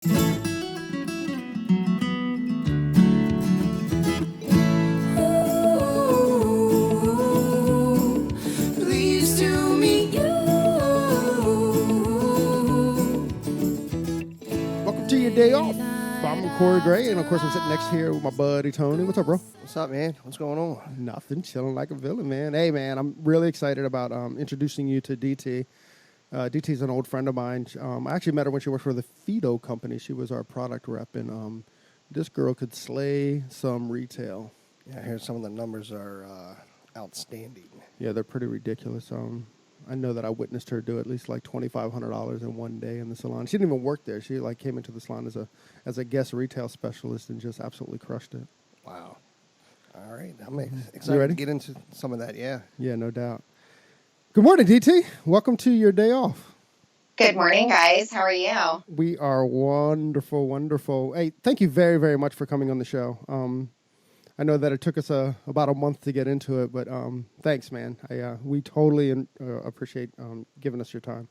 Please do me you. Welcome to your day off. I'm Corey Gray, and of course I'm sitting next here with my buddy Tony. What's up, bro? What's up, man? What's going on? Nothing, chilling like a villain, man. Hey, man, I'm really excited about introducing you to Dete. Dete's an old friend of mine. I actually met her when she worked for the Phyto company. She was our product rep, and this girl could slay some retail. Yeah, I hear some of the numbers are outstanding. Yeah, they're pretty ridiculous. I know that I witnessed her do at least like $2,500 in one day in the salon. She didn't even work there. She like came into the salon as a guest retail specialist and just absolutely crushed it. Wow. All right. I'm excited to get into some of that, yeah. Yeah, no doubt. Good morning, DT. Welcome to your day off. Good morning, guys. How are you? We are wonderful, wonderful. Hey, thank you very, very much for coming on the show. I know that it took us about a month to get into it, but thanks, man. We totally appreciate giving us your time.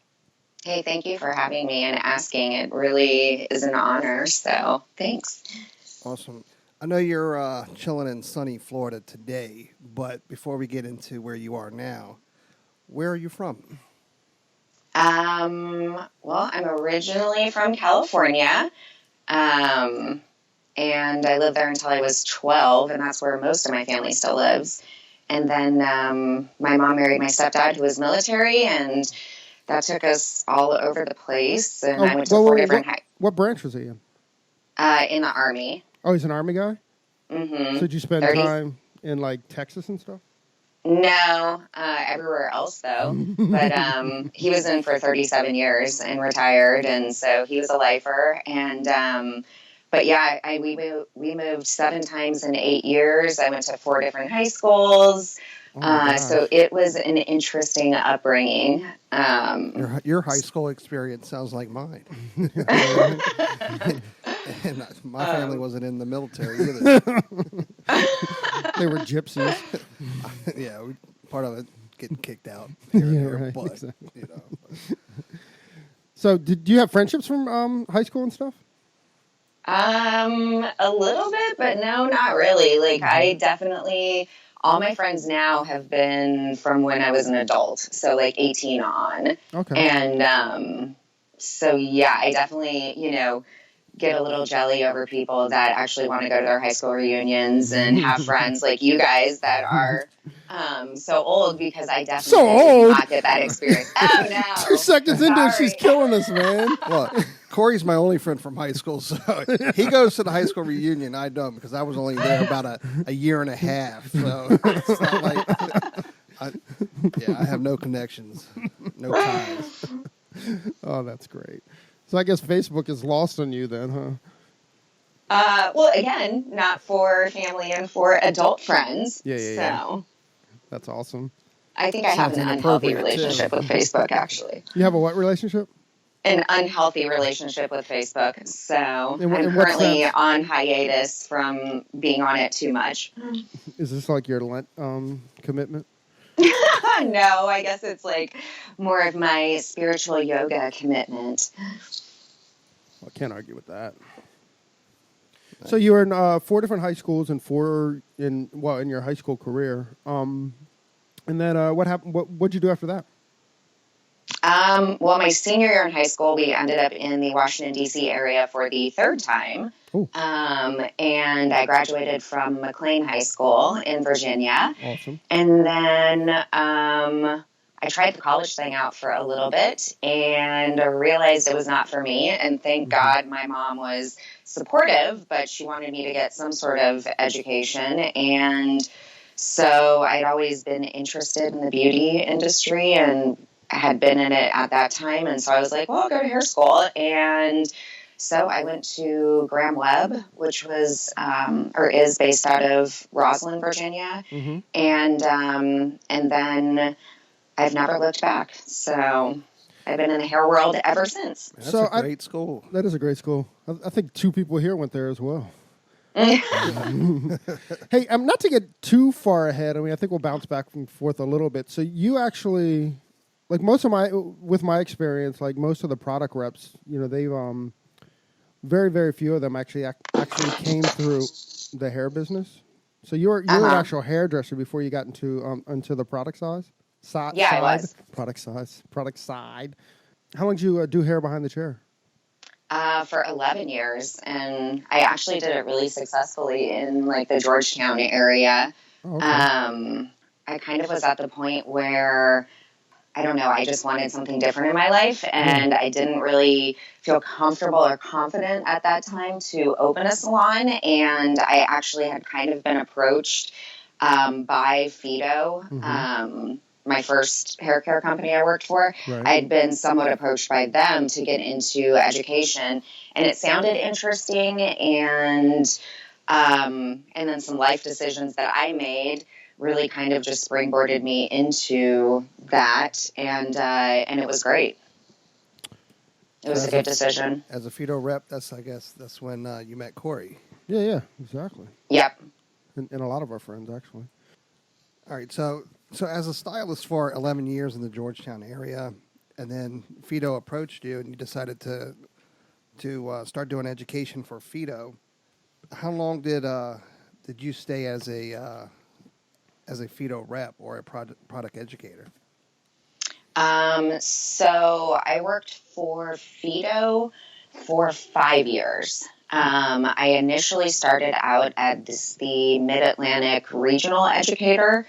Hey, thank you for having me and asking. It really is an honor, so thanks. Awesome. I know you're chilling in sunny Florida today, but before we get into where you are now, where are you from? Well, I'm originally from California, and I lived there until I was 12, and that's where most of my family still lives. And then my mom married my stepdad, who was military, and that took us all over the place. And I went to four different... What branch was he in? In the Army. Oh, he's an Army guy? Mm-hmm. So did you spend time in, like, Texas and stuff? No, everywhere else, though. But he was in for 37 years and retired, and so he was a lifer. And... But yeah, we moved 7 times in 8 years. I went to 4 different high schools. So it was an interesting upbringing. Your high school experience sounds like mine. And my family wasn't in the military either. They were gypsies. Yeah, part of it getting kicked out. Right, but, exactly. you know. So did you have friendships from high school and stuff? A little bit, but no, not really. Like, I definitely, all my friends now have been from when I was an adult, so like 18 on. Okay. And so, yeah, I definitely, get a little jelly over people that actually want to go to their high school reunions and have friends like you guys that are so old, because I definitely did not get that experience. Oh, no. 2 seconds into it, she's killing us, man. Look, Corey's my only friend from high school, so he goes to the high school reunion. I don't, because I was only there about a year and a half. So it's not like I have no connections, no ties. Oh, that's great. So I guess Facebook is lost on you then, huh? Well, again, not for family and for adult friends. Yeah. That's awesome. I think I have an unhealthy relationship with Facebook, actually. You have a what relationship? An unhealthy relationship with Facebook. So I'm currently on hiatus from being on it too much. Is this like your Lent commitment? No, I guess it's like more of my spiritual yoga commitment. Well, I can't argue with that. So you were in 4 different high schools and 4 in your high school career. And then what happened? What'd you do after that? Well, my senior year in high school, we ended up in the Washington, D.C. area for the 3rd time. And I graduated from McLean High School in Virginia. Awesome. And then I tried the college thing out for a little bit and realized it was not for me. And thank God my mom was supportive, but she wanted me to get some sort of education. And so I'd always been interested in the beauty industry and had been in it at that time. And so I was like, well, I'll go to hair school. And so I went to Graham Webb, which was, or is based out of Roslyn, Virginia. Mm-hmm. And then I've never looked back. So I've been in the hair world ever since. That's a great school. That is a great school. I think 2 people here went there as well. Hey, not to get too far ahead. I mean, I think we'll bounce back and forth a little bit. So you actually, like with my experience, like most of the product reps, they've very, very few of them actually came through the hair business. So you were an Uh-huh. actual hairdresser before you got into the product Yeah, I was. product side. How long did you do hair behind the chair? For 11 years, and I actually did it really successfully in like the Georgetown area. Oh, okay. I kind of was at the point where I don't know, I just wanted something different in my life, and I didn't really feel comfortable or confident at that time to open a salon. And I actually had kind of been approached by Phyto. My first hair care company I worked for, Right. I'd been somewhat approached by them to get into education, and it sounded interesting. And then some life decisions that I made really kind of just springboarded me into that, and it was great. It was a good decision. As a Phyto rep, I guess that's when you met Corey. Yeah, exactly. Yep. And a lot of our friends, actually. All right, so as a stylist for 11 years in the Georgetown area, and then Phyto approached you, and you decided to start doing education for Phyto. How long did you stay as a Phyto rep or a product educator? So I worked for Phyto for 5 years. I initially started out as the Mid-Atlantic Regional Educator,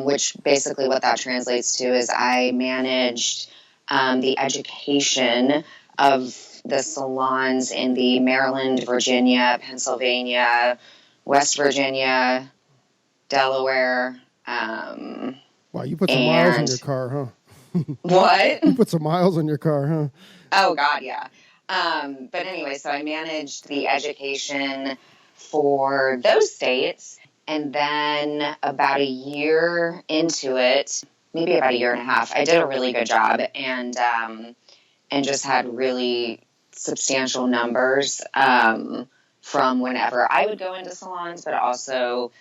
which basically what that translates to is I managed the education of the salons in the Maryland, Virginia, Pennsylvania, West Virginia, Delaware. Wow, you put some miles on your car, huh? What? You put some miles on your car, huh? Oh, God, yeah. But anyway, so I managed the education for those states. And then about a year into it, maybe about a year and a half, I did a really good job and just had really substantial numbers from whenever I would go into salons, but also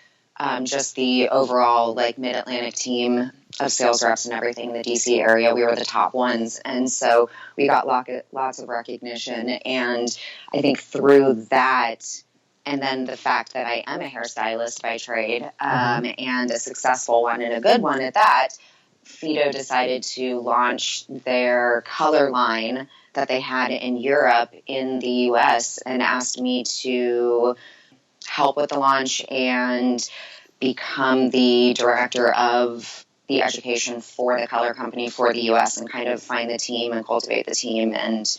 just the overall like Mid-Atlantic team of sales reps and everything in the DC area. We were the top ones. And so we got lots of recognition. And I think through that, and then the fact that I am a hairstylist by trade and a successful one and a good one at that, Phyto decided to launch their color line that they had in Europe in the US and asked me to help with the launch and become the director of the education for the color company for the US and kind of find the team and cultivate the team and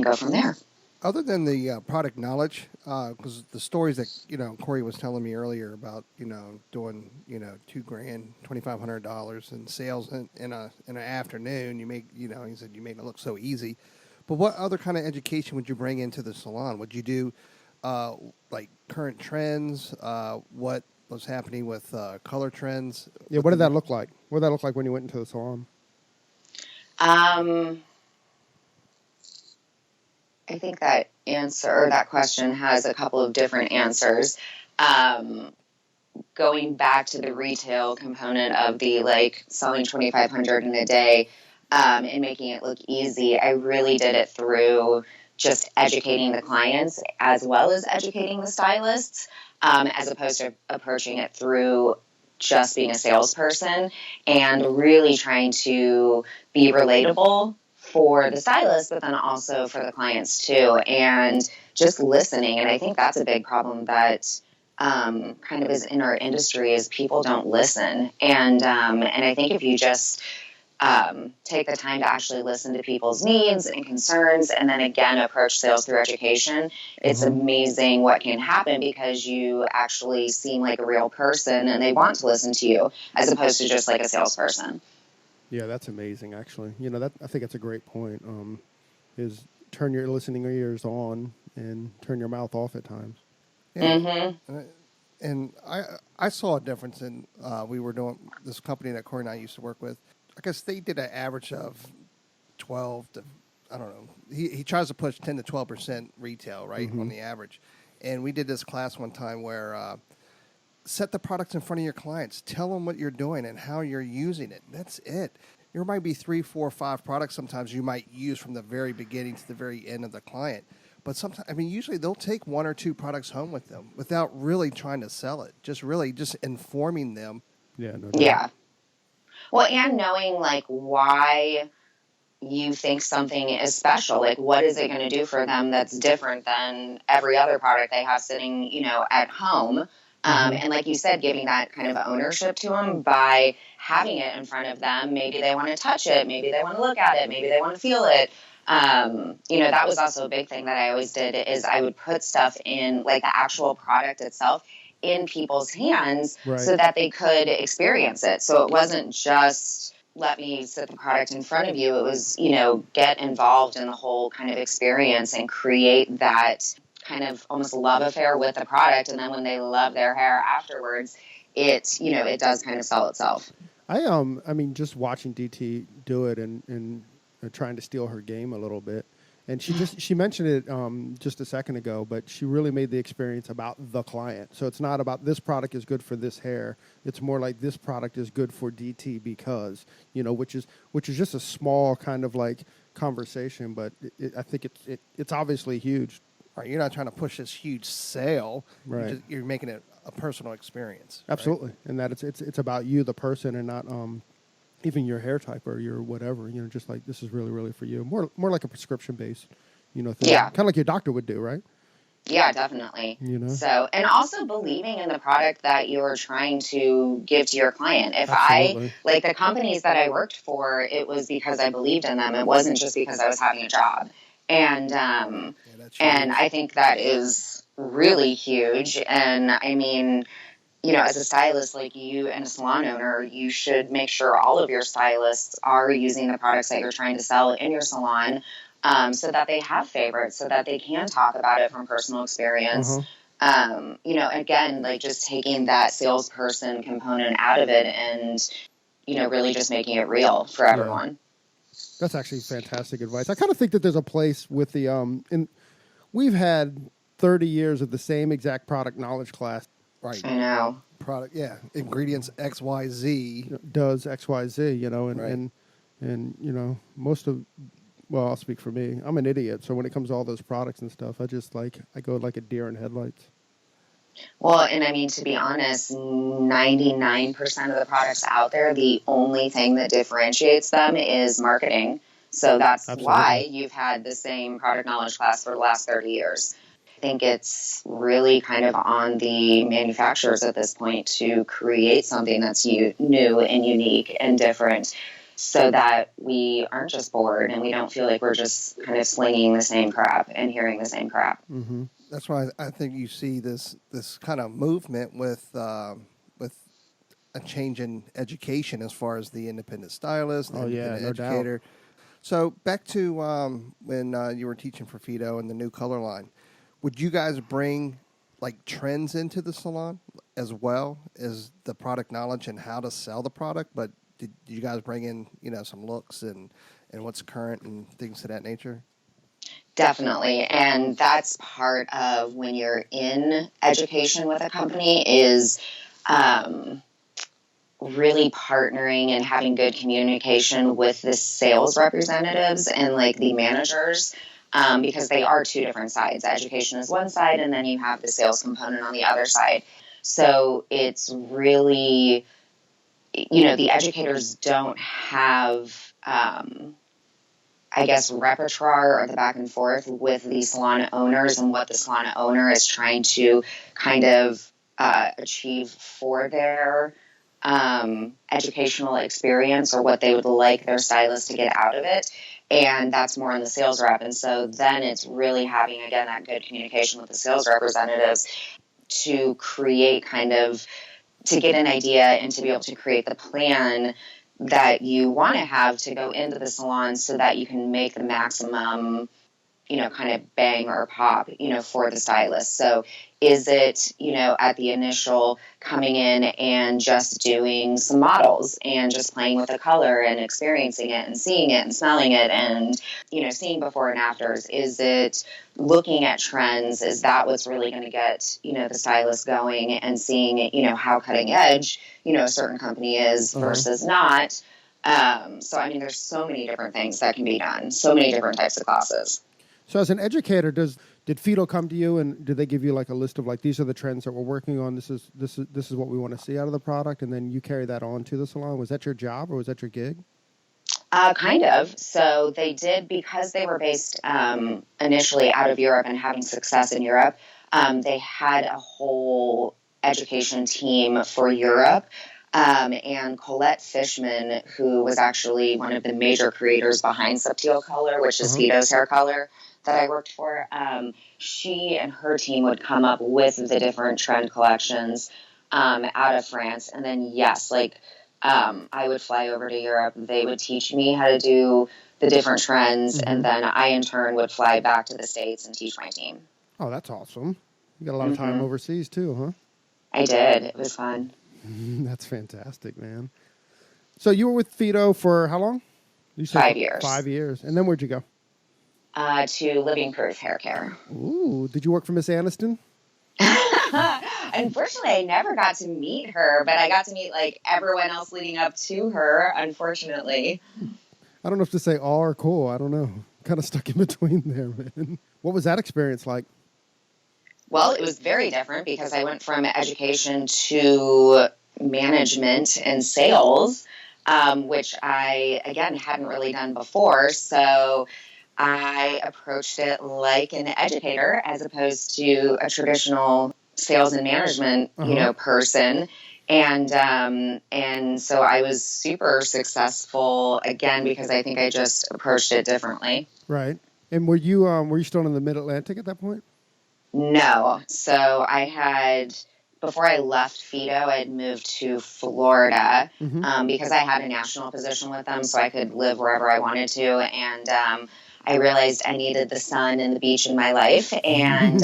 go from there. Other than the product knowledge, because the stories that Corey was telling me earlier about doing $2,000, $2,500 in sales in an afternoon, he said you made it look so easy. But what other kind of education would you bring into the salon? Would you do like current trends? What was happening with color trends? Yeah, what did that look like? What did that look like when you went into the salon? I think that question has a couple of different answers. Going back to the retail component of the like selling 2,500 in a day and making it look easy, I really did it through just educating the clients as well as educating the stylists, as opposed to approaching it through just being a salesperson and really trying to be relatable for the stylist, but then also for the clients too, and just listening. And I think that's a big problem that kind of is in our industry is people don't listen. And I think if you just take the time to actually listen to people's needs and concerns, and then again approach sales through education, it's amazing what can happen because you actually seem like a real person and they want to listen to you as opposed to just like a salesperson. Yeah, that's amazing, actually. I think that's a great point, is turn your listening ears on and turn your mouth off at times. Yeah. And I saw a difference in, we were doing this company that Corey and I used to work with. I guess they did an average of 12 to, I don't know. He tries to push 10 to 12% retail, right, on the average. And we did this class one time where set the products in front of your clients. Tell them what you're doing and how you're using it. That's it. There might be 3, 4, 5 products sometimes you might use from the very beginning to the very end of the client. But sometimes, I mean, usually they'll take 1 or 2 products home with them without really trying to sell it. Just really just informing them. Yeah, no doubt. Yeah. Well, and knowing like why you think something is special, like what is it going to do for them that's different than every other product they have sitting, at home. And like you said, giving that kind of ownership to them by having it in front of them. Maybe they want to touch it. Maybe they want to look at it. Maybe they want to feel it. That was also a big thing that I always did is I would put stuff in like the actual product itself in people's hands so that they could experience it. So it wasn't just let me set the product in front of you. It was, get involved in the whole kind of experience and create that kind of almost love affair with the product. And then when they love their hair afterwards, it does kind of sell itself. I mean, just watching DT do it and trying to steal her game a little bit. And she mentioned it just a second ago, but she really made the experience about the client. So it's not about this product is good for this hair. It's more like this product is good for DT because, which is just a small kind of like conversation, but I think it's obviously huge. Right, you're not trying to push this huge sale. Right, you're making it a personal experience. Absolutely, right? And that it's about you, the person, and not even your hair type or your whatever, just like this is really, really for you. More like a prescription based, thing. Yeah. Kind of like your doctor would do, right? Yeah, definitely. So, and also believing in the product that you're trying to give to your client. If Absolutely. like the companies that I worked for, it was because I believed in them. It wasn't just because I was having a job. And, and I think that is really huge. And I mean, as a stylist like you and a salon owner, you should make sure all of your stylists are using the products that you're trying to sell in your salon so that they have favorites, so that they can talk about it from personal experience. Again, like just taking that salesperson component out of it and, really just making it real for everyone. That's actually fantastic advice. I kind of think that there's a place with the we've had 30 years of the same exact product knowledge class. Right. I know. Product, yeah. Ingredients XYZ does XYZ, right. and most of, well, I'll speak for me. I'm an idiot, so when it comes to all those products and stuff, I go like a deer in headlights. Well, and I mean, to be honest, 99% of the products out there, the only thing that differentiates them is marketing. So that's why you've had the same product knowledge class for the last 30 years. I think it's really kind of on the manufacturers at this point to create something that's new and unique and different so that we aren't just bored and we don't feel like we're just kind of slinging the same crap and hearing the same crap. Mm-hmm. That's why I think you see this kind of movement with a change in education as far as the independent stylist, the independent educator. Doubt. So back to when you were teaching for Phyto and the new color line, would you guys bring like trends into the salon as well as the product knowledge and how to sell the product? But did you guys bring in some looks and what's current and things of that nature? Definitely. And that's part of when you're in education with a company is really partnering and having good communication with the sales representatives and like the managers because they are two different sides. Education is one side and then you have the sales component on the other side. So it's really, the educators don't have repertoire or the back and forth with the salon owners and what the salon owner is trying to kind of achieve for their educational experience or what they would like their stylist to get out of it. And that's more in the sales rep. And so then it's really having, again, that good communication with the sales representatives to create to get an idea and to be able to create the plan that you want to have to go into the salon so that you can make the maximum, kind of bang or pop, for the stylist. So is it, at the initial coming in and just doing some models and just playing with the color and experiencing it and seeing it and smelling it and, seeing before and afters? Is it looking at trends? Is that what's really going to get, the stylist going and seeing, how cutting edge, a certain company is versus not? So, I mean, there's so many different things that can be done, so many different types of classes. So as an educator, do Did Phyto come to you and did they give you like a list of like these are the trends that we're working on? This is what we want to see out of the product, and then you carry that on to the salon? Was that your job or was that your gig? Kind of. So they did, because they were based initially out of Europe and having success in Europe. They had a whole education team for Europe. And Colette Fishman, who was actually one of the major creators behind Subtil Color, which is Phyto's hair color that I worked for, she and her team would come up with the different trend collections out of France. And then, yes, like I would fly over to Europe. They would teach me how to do the different trends. And then I, in turn, would fly back to the States and teach my team. Oh, that's awesome. You got a lot of time overseas too, huh? I did. It was fun. That's fantastic, man. So you were with Phyto for how long? You said 5 years. 5 years. And then where'd you go? To Living Proof Hair Care. Ooh, did you work for Miss Aniston? Unfortunately, I never got to meet her, but I got to meet like everyone else leading up to her, unfortunately. I don't know if to say all or cool. I don't know. Kind of stuck in between there, man. What was that experience like? Well, it was very different because I went from education to management and sales, which I, again, hadn't really done before. So I approached it like an educator as opposed to a traditional sales and management, person. And so I was super successful again because I think I just approached it differently. Right. And were you still in the Mid-Atlantic at that point? No. So I had, before I left Phyto, I had moved to Florida because I had a national position with them, so I could live wherever I wanted to. And I realized I needed the sun and the beach in my life. And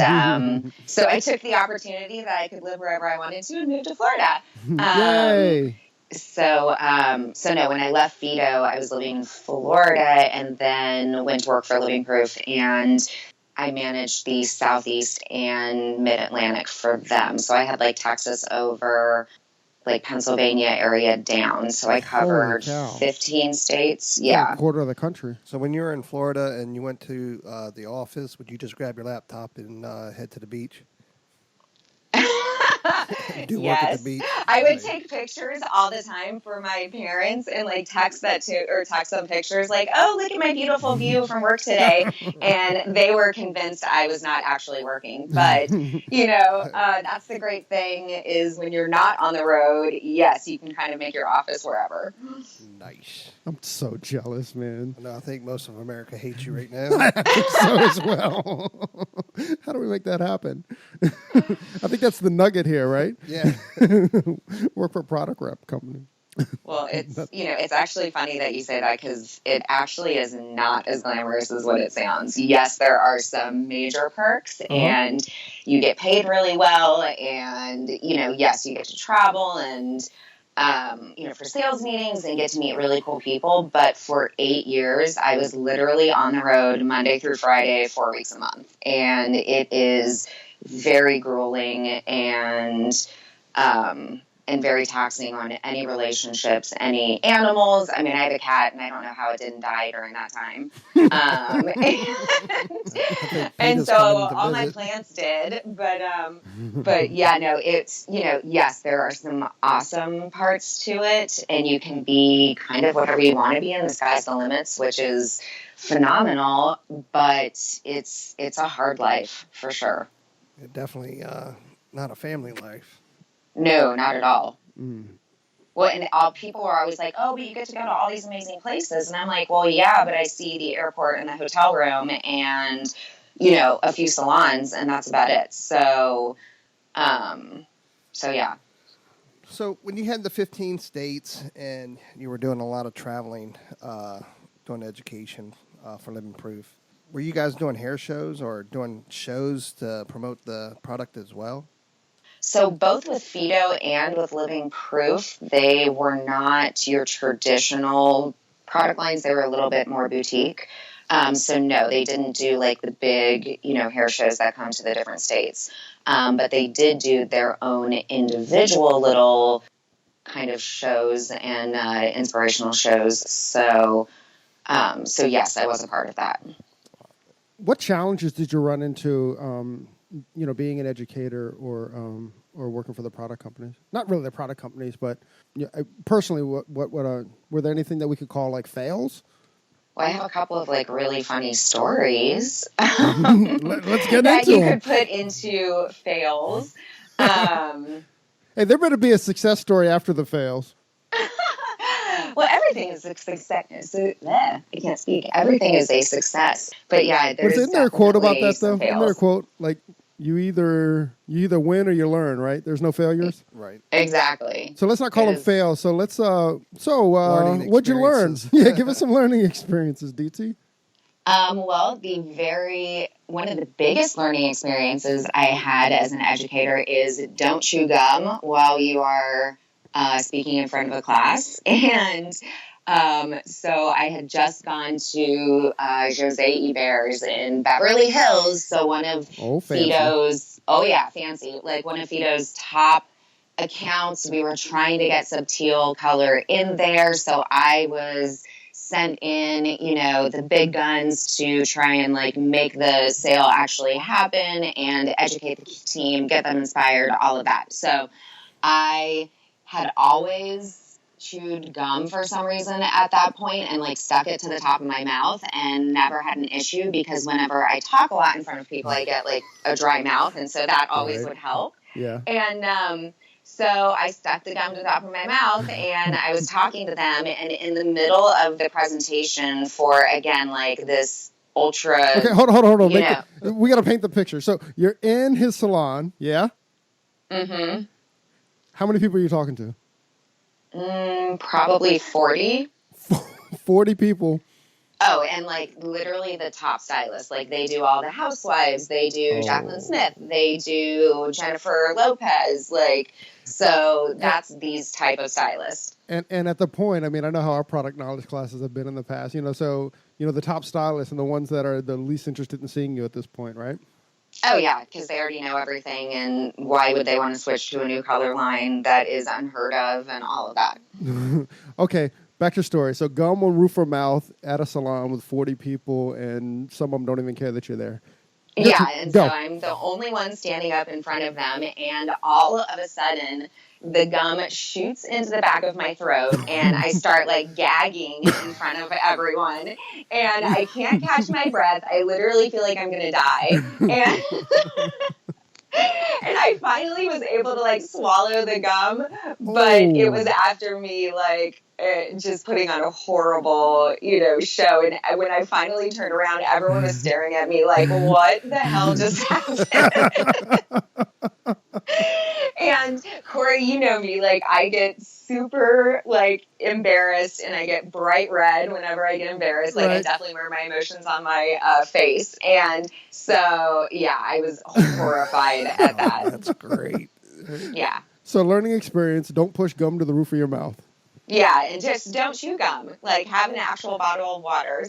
so I took the opportunity that I could live wherever I wanted to and moved to Florida. Yay! So no, when I left Phyto, I was living in Florida and then went to work for Living Proof, and I managed the Southeast and Mid-Atlantic for them. So I had like Texas over, like Pennsylvania area down. So I covered 15 states. Yeah. A quarter of the country. So when you were in Florida and you went to the office, would you just grab your laptop and head to the beach? Do work at the beach. I would take pictures all the time for my parents and like text them pictures like, oh, look at my beautiful view from work today. And they were convinced I was not actually working. But, that's the great thing is when you're not on the road, yes, you can kind of make your office wherever. Nice. I'm so jealous, man. No, I think most of America hates you right now. I think so as well. How do we make that happen? I think that's the nugget here, right? Yeah. Work for a product rep company. Well, it's actually funny that you say that because it actually is not as glamorous as what it sounds. Yes, there are some major perks and you get paid really well and, yes, you get to travel and, for sales meetings and get to meet really cool people. But for 8 years, I was literally on the road Monday through Friday, 4 weeks a month. And it is very grueling and very taxing on any relationships, any animals. I mean, I have a cat, and I don't know how it didn't die during that time. And so all my plants did. But yeah, no, it's, yes, there are some awesome parts to it, and you can be kind of whatever you want to be, and the sky's the limits, which is phenomenal. But it's a hard life for sure. It definitely not a family life. No, not at all. Well, and people are always like, oh, but you get to go to all these amazing places. And I'm like, well, yeah, but I see the airport and the hotel room and, a few salons, and that's about it. So yeah. So when you had the 15 states and you were doing a lot of traveling, doing education for Living Proof, were you guys doing hair shows or doing shows to promote the product as well? So both with Phyto and with Living Proof, they were not your traditional product lines. They were a little bit more boutique. So no, they didn't do like the big, hair shows that come to the different states. But they did do their own individual little kind of shows and inspirational shows. So yes, I was a part of that. what challenges did you run into, being an educator or working for the product companies? Not really the product companies, but personally, what were there anything that we could call like fails? Well, I have a couple of like really funny stories Let's get that into you them. could put into fails. Hey, there better be a success story after the fails. Well, everything is a success. I can't speak. Everything is a success. But yeah, there's Isn't there a quote about definitely that though? some Isn't there a fails. quote like you either win or you learn, right? There's no failures. Right. Exactly. So let's not call them Because- fails. So let's Learning what'd you learn? experiences. Yeah, give us some learning experiences, DT. Well, one of the biggest learning experiences I had as an educator is don't chew gum while you are speaking in front of a class. And so I had just gone to Jose Iber's in Beverly Hills. So one of Fancy. Phyto's, fancy, like one of Phyto's top accounts. We were trying to get subtil color in there. So I was sent in, the big guns to try and like make the sale actually happen and educate the team, get them inspired, all of that. So I had always chewed gum for some reason at that point and like stuck it to the top of my mouth and never had an issue because whenever I talk a lot in front of people, I get like a dry mouth. And so that always would help. Yeah. And so I stuck the gum to the top of my mouth and I was talking to them. And in the middle of the presentation for, again, like this ultra. Okay, hold on. We got to paint the picture. So you're in his salon, yeah? Mm-hmm. How many people are you talking to? Probably 40. 40 people. Oh, and like literally the top stylists. Like they do all the housewives. They do Jacqueline Smith. They do Jennifer Lopez. Like, so that's these type of stylists. And at the point, I mean, I know how our product knowledge classes have been in the past, so, the top stylists and the ones that are the least interested in seeing you at this point, right? Oh, yeah, because they already know everything, and why would they want to switch to a new color line that is unheard of and all of that? Okay, back to your story. So gum on roof or mouth at a salon with 40 people, and some of them don't even care that you're there. Yeah, and so Go. I'm the only one standing up in front of them, and all of a sudden, the gum shoots into the back of my throat, and I start, like, gagging in front of everyone, and I can't catch my breath. I literally feel like I'm going to die, and... And I finally was able to, like, swallow the gum, but it was after me, like, just putting on a horrible, show. And when I finally turned around, everyone was staring at me like, what the hell just happened? And Corey, you know me, like, I get super, like, embarrassed and I get bright red whenever I get embarrassed. Like, I definitely wear my emotions on my face. And so, yeah, I was horrified at that. That's great. Yeah. So learning experience, don't push gum to the roof of your mouth. Yeah, and just don't chew gum. Like, have an actual bottle of water.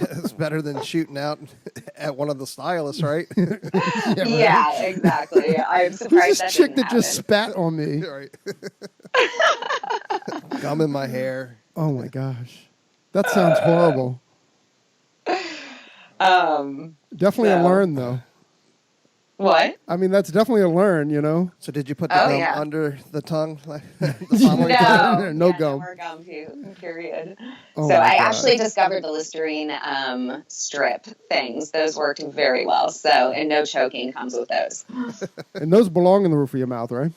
It's better than shooting out at one of the stylists, right? Yeah, exactly. I'm surprised This chick that just spat on me. Right. Gum in my hair. Oh my gosh, that sounds horrible. Definitely a learn though. What? I mean, that's definitely a learn, So did you put the gum yeah. under the tongue? The No, time? No yeah, gum. No more gum, period. Oh So my I God. actually discovered the Listerine strip things. Those worked very well. So, and no choking comes with those. And those belong in the roof of your mouth, right?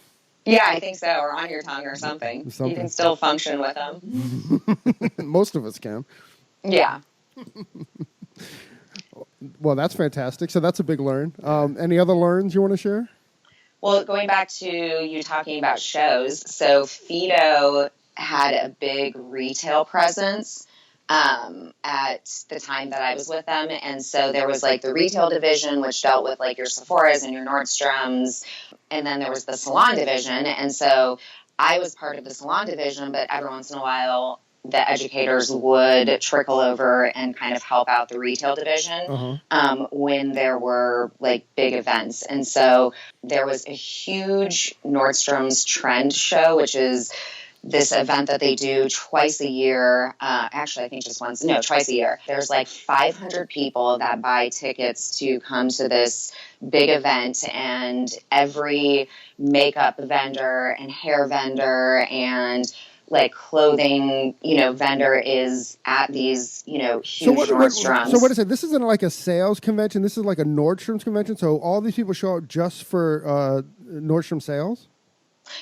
Yeah, I think so, or on your tongue or something. You can still function with them. Most of us can. Yeah. Well, that's fantastic. So that's a big learn. Any other learns you want to share? Well, going back to you talking about shows, so Phyto had a big retail presence at the time that I was with them. And so there was like the retail division, which dealt with like your Sephora's and your Nordstroms. And then there was the salon division. And so I was part of the salon division, but every once in a while, the educators would trickle over and kind of help out the retail division when there were like big events. And so there was a huge Nordstrom's trend show, which is this event that they do twice a year. Actually, I think just once. No, twice a year. There's like 500 people that buy tickets to come to this big event, and every makeup vendor and hair vendor and like clothing, vendor is at these, huge Nordstroms. So what is it? This isn't like a sales convention. This is like a Nordstrom's convention. So all these people show up just for Nordstrom sales?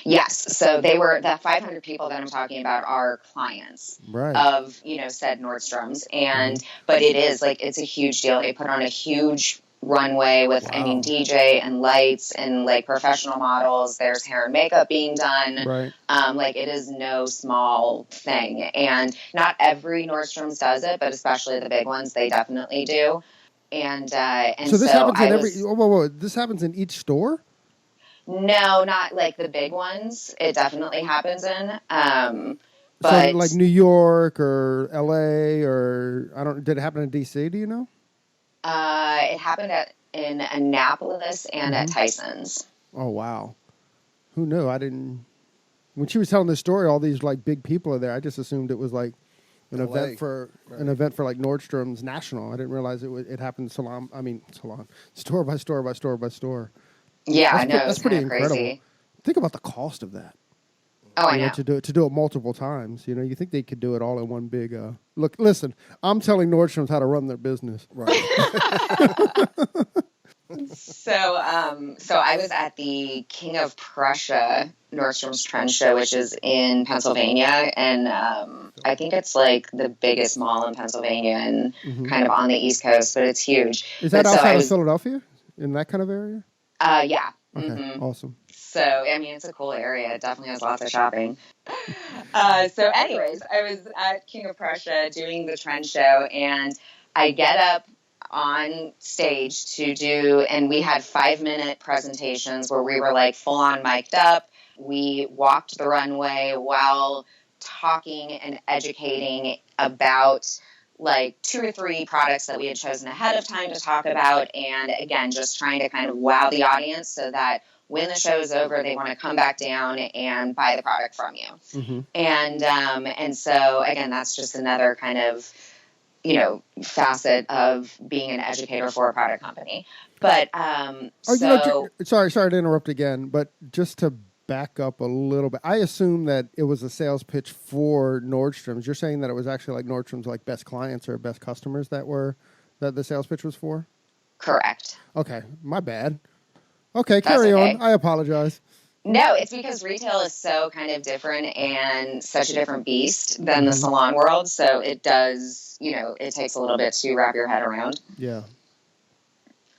Yes. So the 500 people that I'm talking about are clients of, said Nordstroms. And, but it is like, it's a huge deal. They put on a huge runway with, DJ and lights and like professional models. There's hair and makeup being done. Right. Like it is no small thing. And not every Nordstrom's does it, but especially the big ones, they definitely do. And so this happens in this happens in each store? No, not like the big ones. It definitely happens in. But so like New York or LA or did it happen in DC? Do you know? It happened in Annapolis and at Tyson's. Oh wow, who knew? I didn't. When she was telling this story, all these like big people are there. I just assumed it was like an event for like Nordstrom's national. I didn't realize it happened salon, store by store by store by store. Yeah, I know. That's pretty incredible. Crazy. Think about the cost of that. Oh, I know. To do it multiple times. You think they could do it all in one big. Look, listen. I'm telling Nordstrom's how to run their business. Right. So I was at the King of Prussia Nordstrom's Trend Show, which is in Pennsylvania, and I think it's like the biggest mall in Pennsylvania and kind of on the East Coast, but it's huge. Is that outside of Philadelphia? In that kind of area? Yeah. Okay, awesome. So, it's a cool area. It definitely has lots of shopping. So anyways, I was at King of Prussia doing the trend show, and I get up on stage to do, and we had 5-minute presentations where we were like full on mic'd up. We walked the runway while talking and educating about like 2 or 3 products that we had chosen ahead of time to talk about. And again, just trying to kind of wow the audience so that when the show is over, they want to come back down and buy the product from you. And so again, that's just another kind of, facet of being an educator for a product company. But, sorry to interrupt again, but just to back up a little bit, I assume that it was a sales pitch for Nordstrom's. You're saying that it was actually like Nordstrom's like best clients or best customers that the sales pitch was for? Correct. Okay. My bad. Okay. Carry on. I apologize. No, it's because retail is so kind of different and such a different beast than the salon world. So it does, it takes a little bit to wrap your head around. Yeah.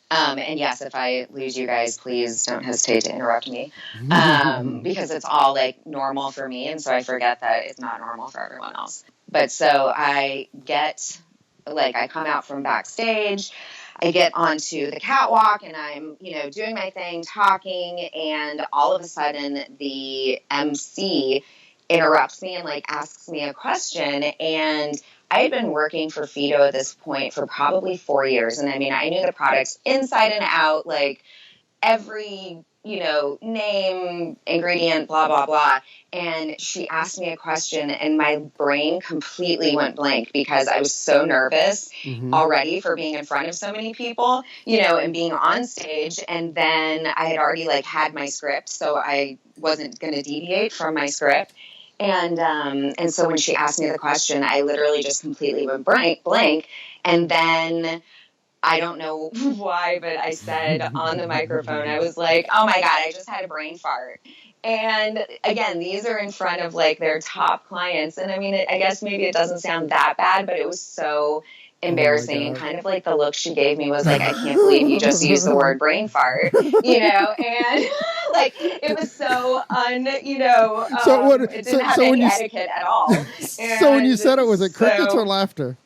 And yes, if I lose you guys, please don't hesitate to interrupt me, because it's all like normal for me. And so I forget that it's not normal for everyone else. But so I come out from backstage, I get onto the catwalk and I'm, doing my thing, talking, and all of a sudden the MC interrupts me and like asks me a question. And I had been working for Phyto at this point for probably 4 years. And I knew the products inside and out, like every, name, ingredient, blah, blah, blah. And she asked me a question and my brain completely went blank because I was so nervous already for being in front of so many people, and being on stage. And then I had already had my script, so I wasn't going to deviate from my script. And so when she asked me the question, I literally just completely went blank. And then I don't know why, but I said on the microphone, I was like, oh my God, I just had a brain fart. And again, these are in front of their top clients. And I guess maybe it doesn't sound that bad, but it was so embarrassing. And kind of the look she gave me was I can't believe you just used the word brain fart, and it was so it didn't have any etiquette at all. So when you said it, was it crickets or laughter?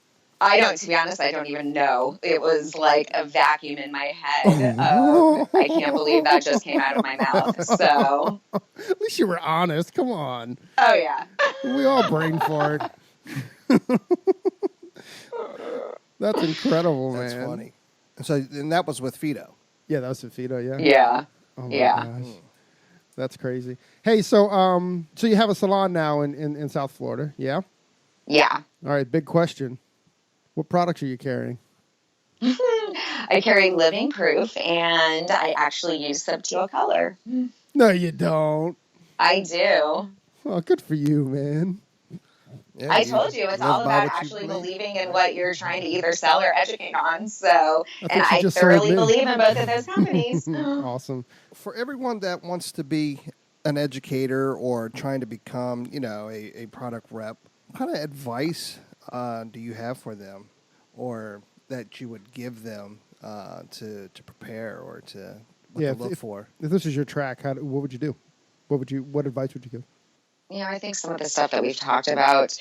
To be honest, I don't even know. It was like a vacuum in my head. I can't believe that just came out of my mouth. So at least you were honest. Come on. Oh yeah. We all brain fart. That's incredible, man. That's funny. And that was with Phyto. Yeah, that was with Phyto. Yeah. Yeah. Oh my gosh. That's crazy. Hey, so you have a salon now in South Florida, yeah? Yeah. All right, big question. What products are you carrying? I carry Living Proof, and I actually use Subtil Color. No, you don't. I do. Oh, good for you, man. Yeah, I told you it's live all by about what you actually believe. believing in what you're trying to either sell or educate on. So, I and think she I just sold thoroughly me. believe in both of those companies. Awesome. For everyone that wants to be an educator or trying to become, a product rep, what kind of advice do you have for them, or that you would give them to prepare or to what Yeah, to look for? if this is your track, what would you do? What advice would you give? I think some of the stuff that we've talked about,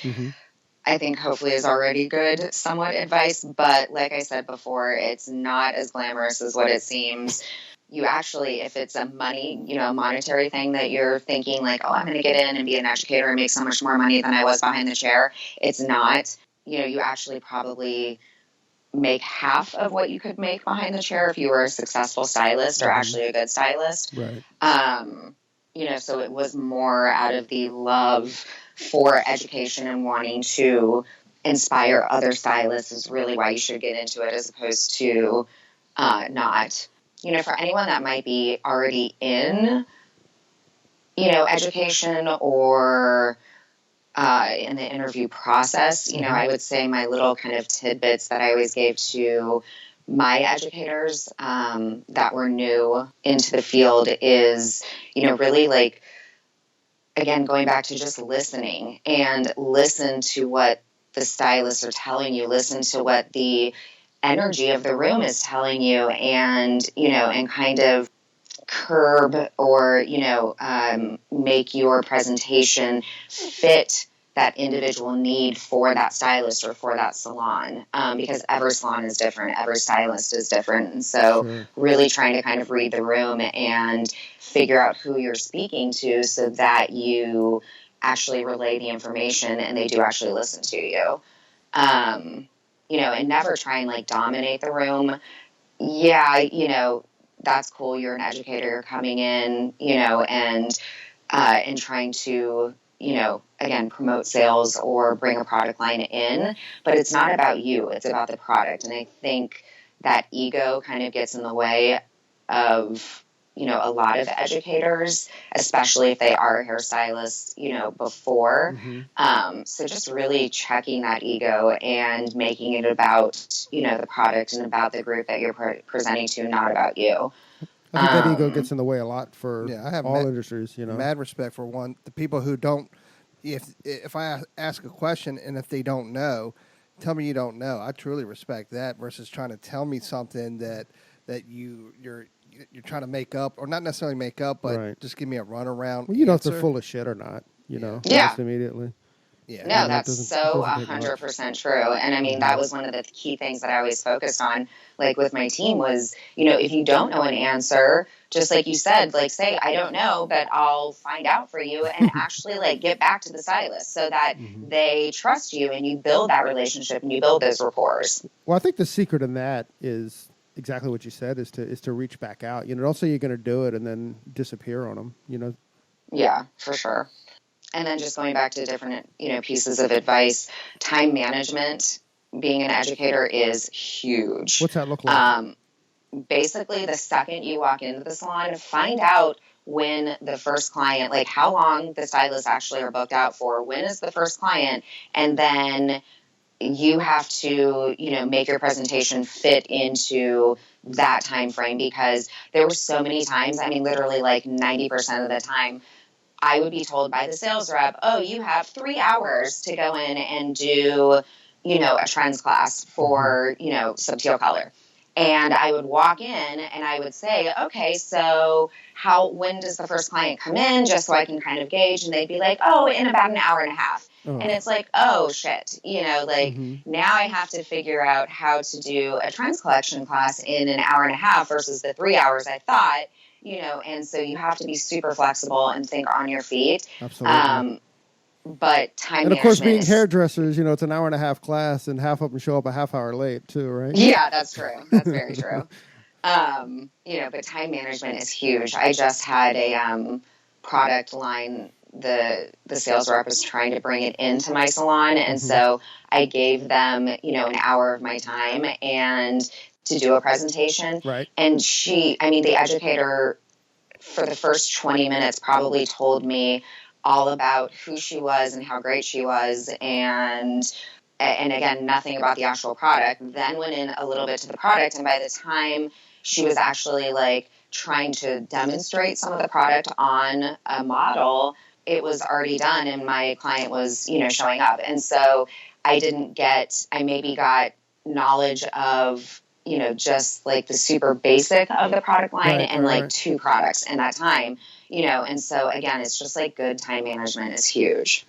I think hopefully is already good, somewhat advice. But like I said before, it's not as glamorous as what it seems. You actually, if it's a monetary thing that you're thinking like, oh, I'm going to get in and be an educator and make so much more money than I was behind the chair. It's not. You actually probably make half of what you could make behind the chair if you were a successful stylist or actually a good stylist. Right. So it was more out of the love for education and wanting to inspire other stylists is really why you should get into it, as opposed to not. For anyone that might be already in, education or in the interview process, I would say my little kind of tidbits that I always gave to my educators that were new into the field is, really like, again, going back to just listening and listen to what the stylists are telling you, listen to what the energy of the room is telling you, and, and kind of curb or, make your presentation fit that individual need for that stylist or for that salon, because every salon is different, every stylist is different, and so really trying to kind of read the room and figure out who you're speaking to so that you actually relay the information and they do actually listen to you. And never try and like dominate the room. Yeah, that's cool. You're an educator, you're coming in, and trying to, again, promote sales or bring a product line in, but it's not about you. It's about the product. And I think that ego kind of gets in the way of, a lot of educators, especially if they are hairstylists, before. So just really checking that ego and making it about, the product and about the group that you're presenting to, not about you. I think that ego gets in the way a lot for I have all industries. Mad respect for the people who don't. If I ask a question and if they don't know, tell me you don't know. I truly respect that versus trying to tell me something that you're trying to make up, or not necessarily make up, but just give me a runaround. Well, you know if they're full of shit or not. Almost immediately. Yeah. No, that's so 100% true. And I mean, that was one of the key things that I always focused on, like with my team was, if you don't know an answer, just like you said, like say, I don't know, but I'll find out for you and actually like get back to the stylist so that they trust you and you build that relationship and you build those rapport. Well, I think the secret in that is exactly what you said, is to reach back out. Don't say you're going to do it and then disappear on them, Yeah, for sure. And then just going back to different, pieces of advice, time management, being an educator is huge. What's that look like? Basically, the second you walk into the salon, find out when the first client, like how long the stylists actually are booked out for, when is the first client, and then you have to, make your presentation fit into that time frame, because there were so many times, I mean, literally like 90% of the time, I would be told by the sales rep, oh, you have 3 hours to go in and do, a trends class for, Subtil Color. And I would walk in and I would say, okay, so when does the first client come in, just so I can kind of gauge? And they'd be like, oh, in about an hour and a half. And it's like, oh, shit. Now I have to figure out how to do a trends collection class in an hour and a half versus the 3 hours I thought. And so you have to be super flexible and think on your feet. Absolutely. But time and of course, being is, hairdressers, it's an hour and a half class, and half of them show up a half hour late too, right? Yeah, that's true. That's very true. But time management is huge. I just had product line, the sales rep was trying to bring it into my salon. And so I gave them, an hour of my time and to do a presentation. Right. And the educator for the first 20 minutes probably told me all about who she was and how great she was. And again, nothing about the actual product. Then went in a little bit to the product. And by the time she was actually like trying to demonstrate some of the product on a model, it was already done and my client was, showing up. And so I maybe got knowledge of, just like the super basic of the product line and like two products in that time, and so again, it's just like good time management is huge.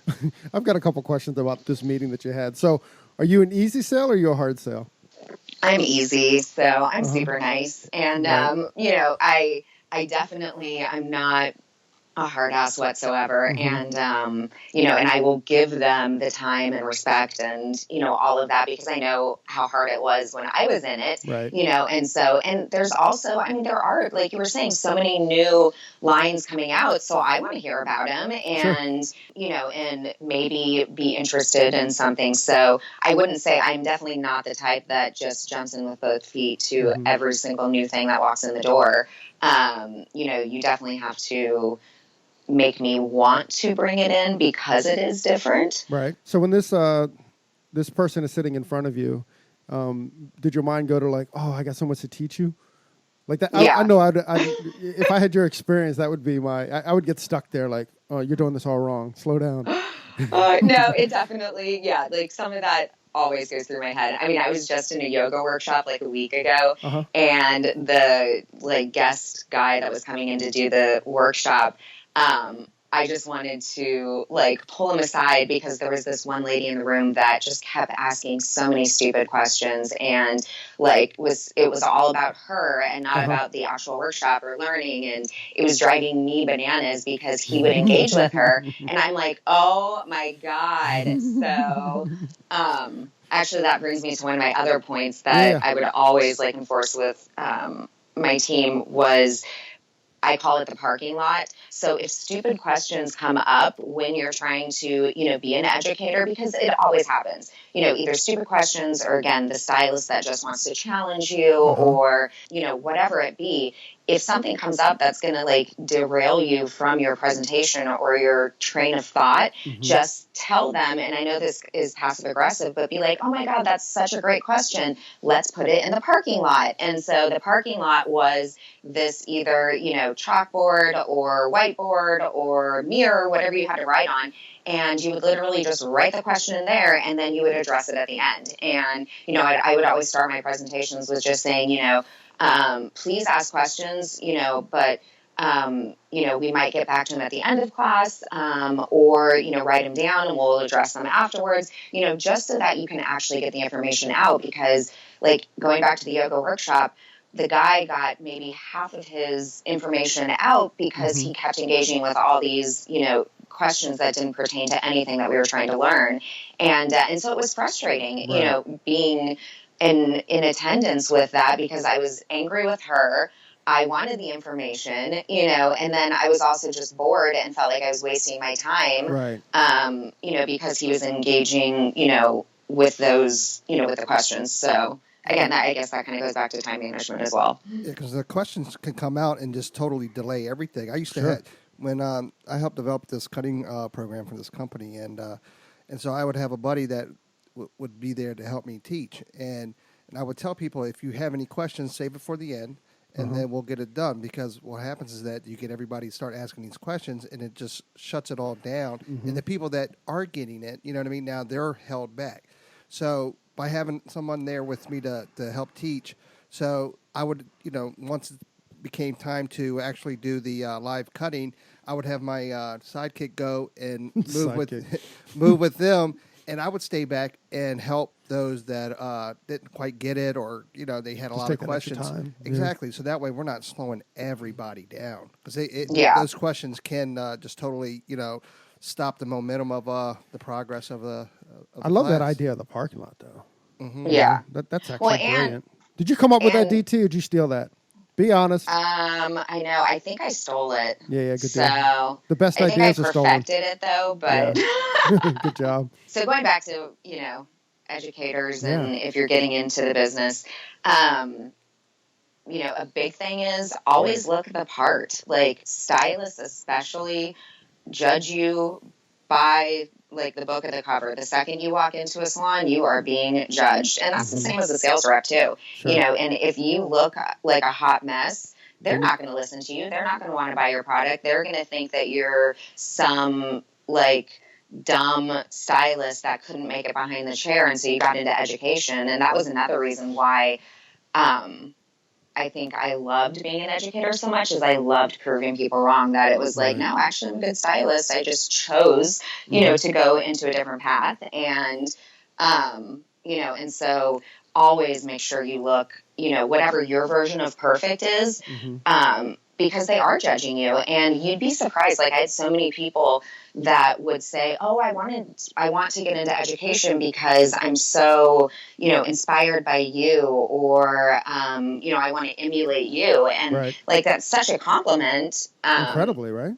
I've got a couple questions about this meeting that you had. So are you an easy sell or are you a hard sell? I'm easy, so I'm super nice. And, I definitely, I'm not a hard ass whatsoever. And, and I will give them the time and respect and, all of that because I know how hard it was when I was in it, and there's also, there are, like you were saying, so many new lines coming out. So I want to hear about them and, and maybe be interested in something. So I wouldn't say I'm definitely not the type that just jumps in with both feet to every single new thing that walks in the door. You definitely have to make me want to bring it in because it is different. Right. So when this person is sitting in front of you, did your mind go to like, oh, I got so much to teach you? Like that? Yeah. I know if I had your experience, that would be I would get stuck there like, oh, you're doing this all wrong. Slow down. No, it definitely, like some of that always goes through my head. I was just in a yoga workshop like a week ago and the like guest guy that was coming in to do the workshop, I just wanted to like pull him aside because there was this one lady in the room that just kept asking so many stupid questions and like it was all about her and not about the actual workshop or learning. And it was driving me bananas because he would engage with her. And I'm like, oh my God. So, actually that brings me to one of my other points that I would always like enforce with, my team was I call it the parking lot. So if stupid questions come up when you're trying to, be an educator, because it always happens, either stupid questions or again, the stylist that just wants to challenge you or, whatever it be, if something comes up that's going to like derail you from your presentation or your train of thought, just tell them. And I know this is passive aggressive, but be like, oh my God, that's such a great question. Let's put it in the parking lot. And so the parking lot was this either, chalkboard or whiteboard or mirror, whatever you had to write on. And you would literally just write the question in there and then you would address it at the end. And, I would always start my presentations with just saying, please ask questions, but, we might get back to them at the end of class, or, write them down and we'll address them afterwards, just so that you can actually get the information out. Because like going back to the yoga workshop, the guy got maybe half of his information out because he kept engaging with all these, questions that didn't pertain to anything that we were trying to learn. And so it was frustrating, being in attendance with that because I was angry with her. I wanted the information, and then I was also just bored and felt like I was wasting my time, because he was engaging, with those, with the questions. So again, I guess that kind of goes back to time management as well. Yeah, because the questions can come out and just totally delay everything. I used to have, when I helped develop this cutting program for this company, and so I would have a buddy that would be there to help me teach, and I would tell people, if you have any questions, save it for the end, and then we'll get it done. Because what happens is that you get everybody to start asking these questions, and it just shuts it all down. And the people that are getting it, you know what I mean, now they're held back. So by having someone there with me to help teach, so I would, once it became time to actually do the live cutting, I would have my sidekick go and move with them, and I would stay back and help those that didn't quite get it, or they had a lot of questions. Exactly. Yeah. So that way we're not slowing everybody down, because those questions can just totally stop the momentum of the progress of the. I love that idea of the parking lot, though. Yeah, that's actually brilliant. Did you come up with that, DT, or did you steal that? Be honest. I know. I think I stole it. Yeah, good So deal. The best I think I ideas are stolen. perfected it though, but Good job. so going back to, educators Yeah. and if you're getting into the business, um, a big thing is always look the part. Like stylists especially judge you by like the book of the cover. The second you walk into a salon, you are being judged. And that's the same as a sales rep too. Sure. And if you look like a hot mess, they're not going to listen to you. They're not going to want to buy your product. They're going to think that you're some like dumb stylist that couldn't make it behind the chair. And so you got into education. And that was another reason why, I think I loved being an educator so much is I loved proving people wrong, that it was like, no, actually I'm a good stylist. I just chose, to go into a different path. And, and so always make sure you look, whatever your version of perfect is, because they are judging you, and you'd be surprised. Like I had so many people that would say, "Oh, I want to get into education because I'm so, inspired by you, or, I want to emulate you." And like, that's such a compliment. Incredibly, right?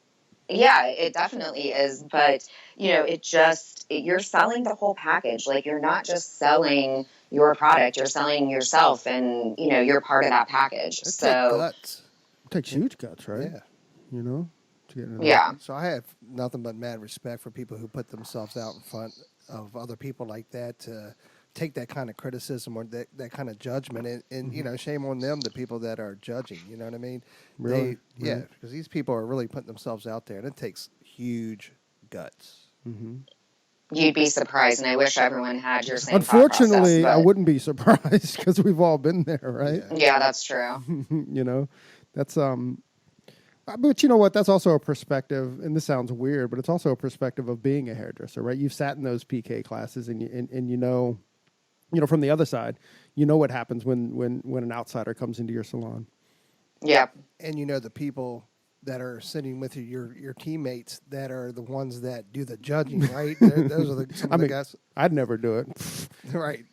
Yeah, it definitely is. But, you're selling the whole package. Like you're not just selling your product, you're selling yourself, and, you're part of that package. That's so guts. It takes huge guts, right? Yeah. To get into that. Yeah. So I have nothing but mad respect for people who put themselves out in front of other people like that to take that kind of criticism or that kind of judgment. And shame on them, the people that are judging. You know what I mean? Really? Yeah, because these people are really putting themselves out there, and it takes huge guts. You'd be surprised, and I wish everyone had your same Unfortunately, thought process, I wouldn't be surprised because we've all been there, right? Yeah, that's true. That's but you know what? That's also a perspective, and this sounds weird, but it's also a perspective of being a hairdresser, right? You've sat in those PK classes, and from the other side, what happens when an outsider comes into your salon. Yeah. And the people that are sitting with you, your teammates that are the ones that do the judging, right? Those are some of the guys. I'd never do it. Right.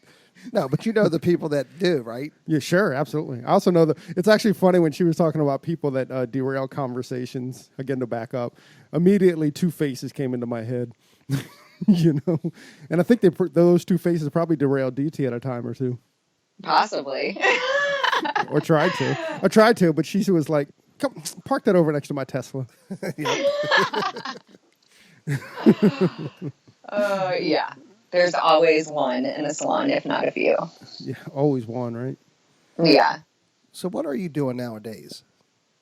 No, but the people that do, right? Yeah, sure, absolutely. I also know that it's actually funny when she was talking about people that derail conversations. Again, to back up, immediately two faces came into my head, and I think those two faces probably derailed DT at a time or two. Possibly. Or tried to, but she was like, "Come, park that over next to my Tesla." Yeah. There's always one in a salon, if not a few. Yeah, always one, right? Yeah. So what are you doing nowadays?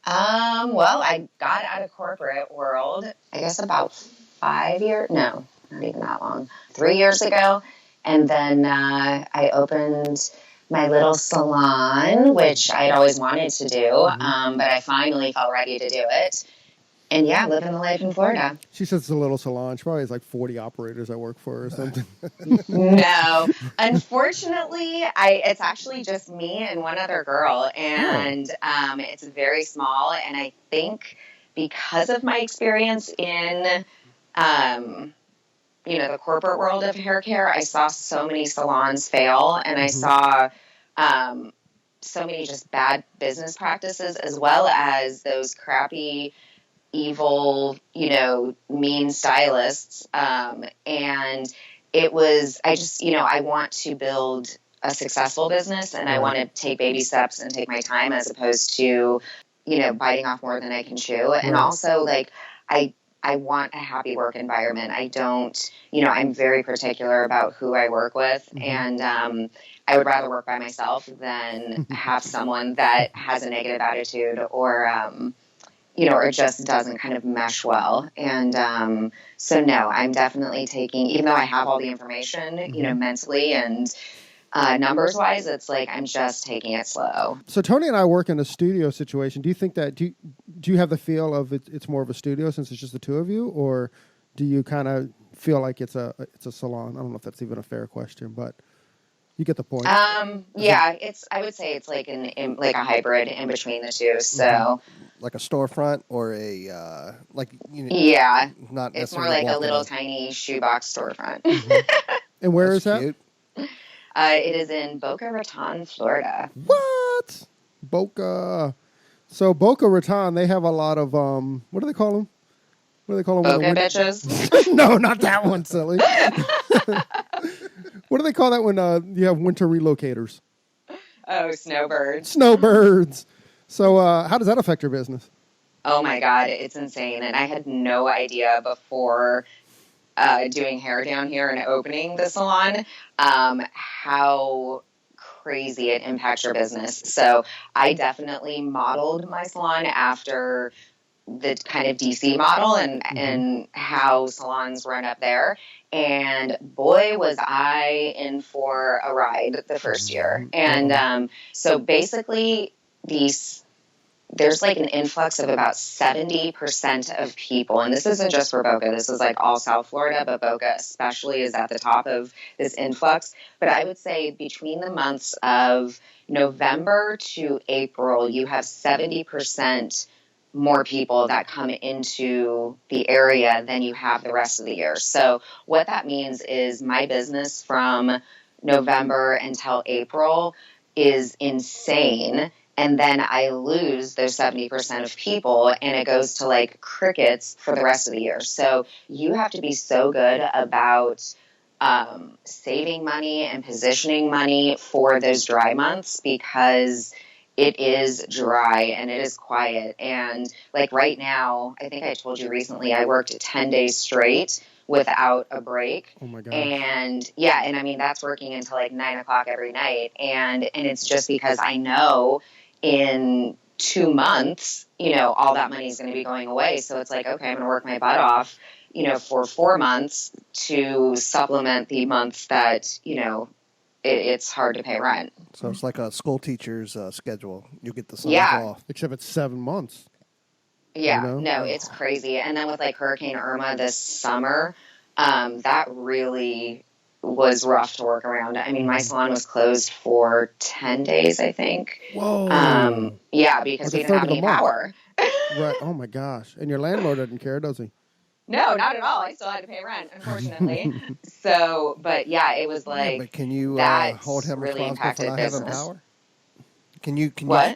Well, I got out of corporate world, I guess about 5 years. No, not even that long. 3 years ago. And then I opened my little salon, which I'd always wanted to do, but I finally felt ready to do it. And yeah, living the life in Florida. She says it's a little salon. She probably has like 40 operators that work for her or something. No, unfortunately, it's actually just me and one other girl, and it's very small. And I think because of my experience in, the corporate world of hair care, I saw so many salons fail, and I saw so many just bad business practices, as well as those crappy, evil, mean stylists. And it was, I want to build a successful business, and I want to take baby steps and take my time, as opposed to, biting off more than I can chew. And also, like, I want a happy work environment. I don't, I'm very particular about who I work with, and I would rather work by myself than have someone that has a negative attitude, or or just doesn't kind of mesh well. And so, no, I'm definitely taking, even though I have all the information, mentally and numbers-wise, it's like I'm just taking it slow. So Tony and I work in a studio situation. Do you think that, do you have the feel of it's more of a studio since it's just the two of you, or do you kind of feel like it's a salon? I don't know if that's even a fair question, but you get the point. Yeah, I would say it's like like a hybrid in between the two. So like a storefront or a yeah, not it's more like a little tiny shoebox storefront. And where is that? Cute. It is in Boca Raton, Florida. What? Boca. So Boca Raton, they have a lot of what do they call them? What do they call them? Boca bitches. No, not that one, silly. What do they call that when you have winter relocators? Oh, snowbirds. Snowbirds. So how does that affect your business? Oh my God, it's insane. And I had no idea before doing hair down here and opening the salon how crazy it impacts your business. So I definitely modeled my salon after the kind of DC model and how salons run up there. And boy, was I in for a ride the first year. And so basically, there's like an influx of about 70% of people. And this isn't just for Boca. This is like all South Florida, but Boca especially is at the top of this influx. But I would say between the months of November to April, you have 70% more people that come into the area than you have the rest of the year. So what that means is my business from November until April is insane. And then I lose those 70% of people and it goes to like crickets for the rest of the year. So you have to be so good about saving money and positioning money for those dry months because it is dry and it is quiet. And like right now, I think I told you recently, I worked 10 days straight without a break. Oh my gosh. And yeah, and I mean, that's working until like 9 o'clock every night. And it's just because I know in 2 months, all that money is going to be going away. So it's like, okay, I'm going to work my butt off, for 4 months to supplement the months that, it's hard to pay rent. So it's like a school teacher's schedule. You get the summers off. Except it's 7 months. Yeah, no, it's crazy. And then with like Hurricane Irma this summer, that really was rough to work around. I mean, my salon was closed for 10 days, I think. Whoa. Yeah, because we didn't have any power. Right. Oh my gosh. And your landlord doesn't care, does he? No, not at all. I still had to pay rent, unfortunately. But yeah, it was like. Yeah, but can you hold him really responsible for not business. having power?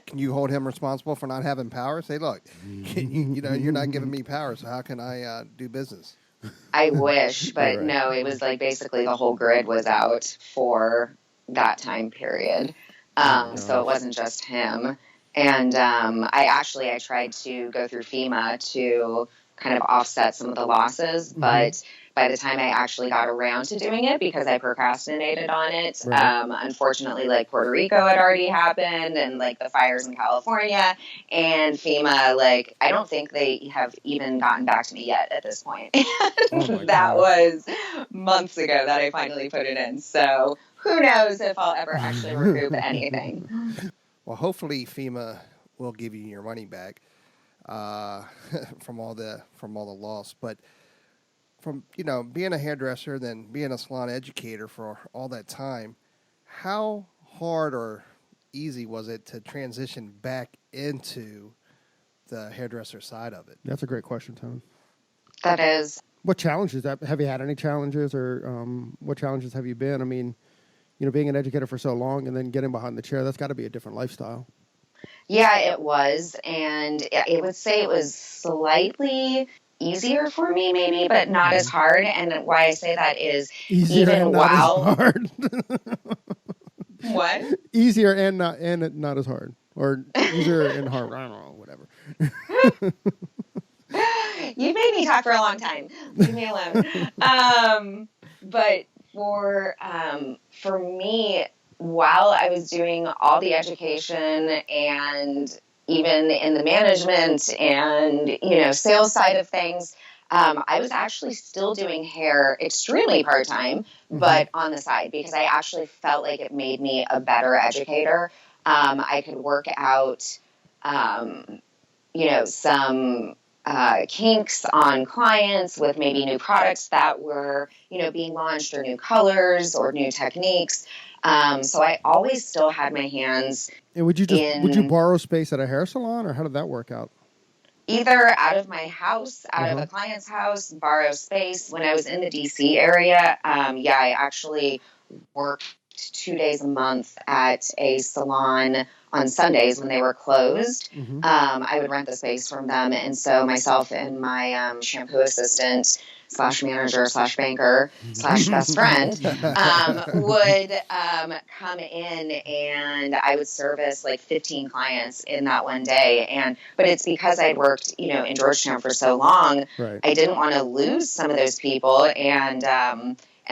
Can you hold him responsible for not having power? Say, look, you're not giving me power, so how can I do business? I wish, but right. No, it was like basically the whole grid was out for that time period. So it wasn't just him. And I tried to go through FEMA to kind of offset some of the losses, but by the time I actually got around to doing it, because I procrastinated on it, unfortunately, like Puerto Rico had already happened and like the fires in California and FEMA, like, I don't think they have even gotten back to me yet at this point. That was months ago that I finally put it in. So who knows if I'll ever actually recoup anything. Well, hopefully FEMA will give you your money back from all the loss, but from being a hairdresser, then being a salon educator for all that time, how hard or easy was it to transition back into the hairdresser side of it? That's a great question, Tom. That is. What challenges have you had? Any challenges, or what challenges have you been? I mean, being an educator for so long and then getting behind the chair, that's got to be a different lifestyle. Yeah, it was, and I would say it was slightly easier for me, maybe, but not as hard. And why I say that is easier even and while not as hard. What? Easier and not as hard, or easier and hard. I don't know, whatever. You made me talk for a long time. Leave me alone. But for me, while I was doing all the education and even in the management and, sales side of things, I was actually still doing hair extremely part-time, but on the side, because I actually felt like it made me a better educator. I could work out, some kinks on clients with maybe new products that were, being launched, or new colors or new techniques. So I always still had my hands. And would you borrow space at a hair salon, or how did that work out? Either out of my house, out of a client's house, borrow space. When I was in the DC area, I actually worked 2 days a month at a salon on Sundays when they were closed. Mm-hmm. I would rent the space from them. And so myself and my shampoo assistant slash manager slash banker slash best friend would come in, and I would service like 15 clients in that one day. But it's because I'd worked, in Georgetown for so long, Right. I didn't want to lose some of those people. And